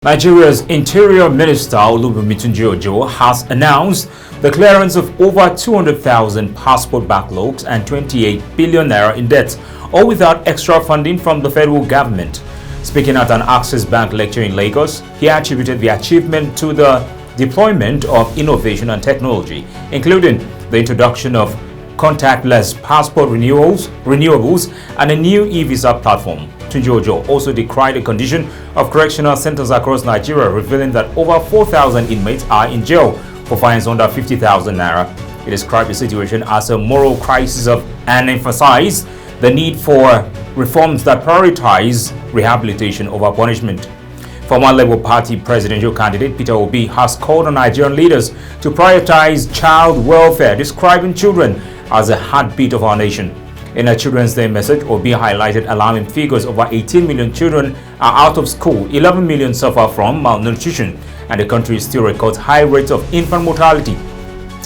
Nigeria's Interior Minister Olubumitunji has announced the clearance of over 200,000 passport backlogs and 28 billion naira in debt, all without extra funding from the federal government. Speaking at an Access Bank lecture in Lagos, he attributed the achievement to the deployment of innovation and technology, including the introduction of contactless passport renewables and a new e-visa platform. Tunji also decried the condition of correctional centers across Nigeria, revealing that over 4,000 inmates are in jail for fines under 50,000 naira. He described the situation as a moral crisis and emphasized the need for reforms that prioritize rehabilitation over punishment. Former Labour Party presidential candidate Peter Obi has called on Nigerian leaders to prioritize child welfare, describing children as the heartbeat of our nation. In a Children's Day message, Obi highlighted alarming figures: over 18 million children are out of school, 11 million suffer from malnutrition, and the country still records high rates of infant mortality.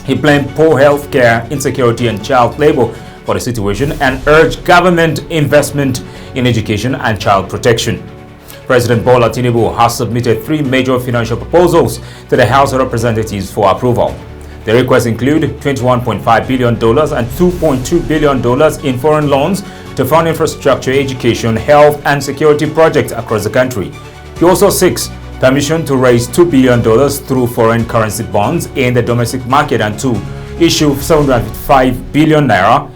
He blamed poor health care, insecurity, and child labor for the situation and urged government investment in education and child protection. President Bola Tinubu has submitted 3 major financial proposals to the House of Representatives for approval. The requests include $21.5 billion and $2.2 billion in foreign loans to fund infrastructure, education, health, and security projects across the country. He also seeks permission to raise $2 billion through foreign currency bonds in the domestic market and to issue 755 billion naira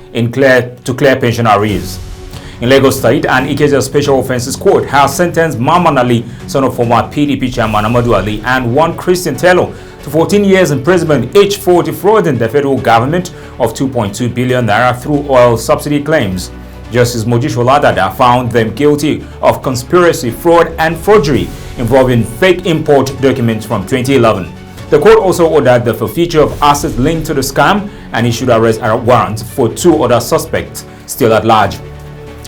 to clear pension arrears. In Lagos State, an Ikeja Special Offences Court has sentenced Mamman Ali, son of former PDP chairman Amadu Ali, and one Christian Tello to 14 years imprisonment each for defrauding the federal government of 2.2 billion naira through oil subsidy claims. Justice Mojisola Dada found them guilty of conspiracy, fraud, and forgery involving fake import documents from 2011. The court also ordered the forfeiture of assets linked to the scam and issued arrest warrants for 2 other suspects still at large.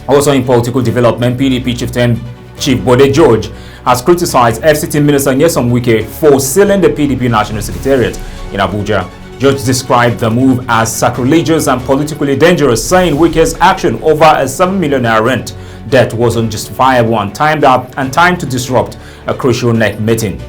Also in political development, PDP Chief Bode George has criticized FCT Minister Wike for sealing the PDP National Secretariat in Abuja. George described the move as sacrilegious and politically dangerous, saying Wike's action over a 7 million naira rent debt was unjustifiable and timed to disrupt a crucial NEC meeting.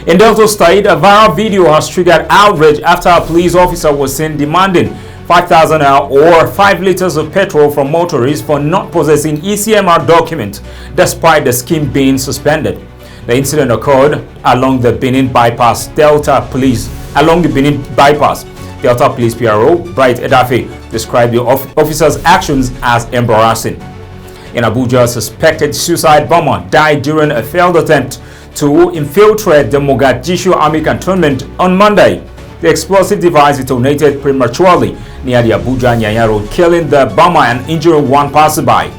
In Delta State, a viral video has triggered outrage after a police officer was seen demanding 5,000 naira or 5 liters of petrol from motorists for not possessing ECMR documents despite the scheme being suspended. The incident occurred along the Benin Bypass. Delta Police PRO Bright Edafe described the officer's actions as embarrassing. In Abuja, a suspected suicide bomber died during a failed attempt to infiltrate the Mogadishu Army cantonment on Monday. The explosive device detonated prematurely near the Abuja-Nyanya Road, killing the bomber and injuring one passerby.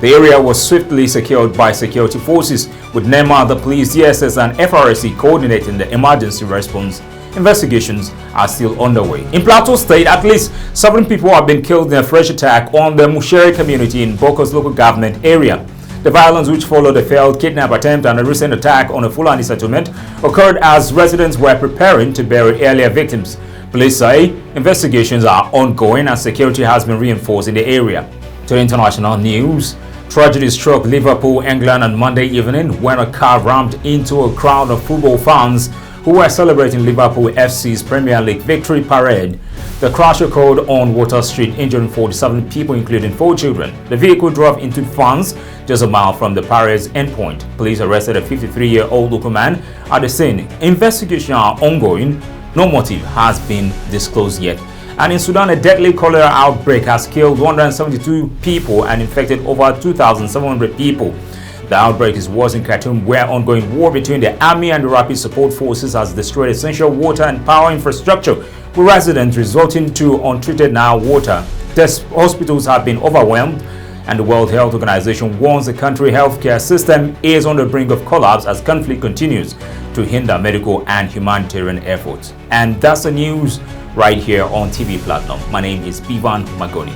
The area was swiftly secured by security forces, with NEMA, the police, DSS, and FRSC coordinating the emergency response. Investigations are still underway. In Plateau State, at least 7 people have been killed in a fresh attack on the Mushere community in Boko's local government area. The violence, which followed a failed kidnap attempt and a recent attack on a Fulani settlement, occurred as residents were preparing to bury earlier victims. Police say investigations are ongoing and security has been reinforced in the area. To international news, tragedy struck Liverpool, England on Monday evening when a car rammed into a crowd of football fans who were celebrating Liverpool FC's Premier League victory parade. The crash occurred on Water Street, injuring 47 people, including 4 children. The vehicle drove into fans just a mile from the parade's endpoint. Police arrested a 53-year-old local man at the scene. Investigations are ongoing. No motive has been disclosed yet. And in Sudan, a deadly cholera outbreak has killed 172 people and infected over 2,700 people. The outbreak is worse in Khartoum, where ongoing war between the army and the rapid support forces has destroyed essential water and power infrastructure, with residents resorting to untreated Nile water. Hospitals have been overwhelmed, and the World Health Organization warns the country's healthcare system is on the brink of collapse as conflict continues to hinder medical and humanitarian efforts. And that's the news right here on TV Platinum. My name is Bivan Magoni.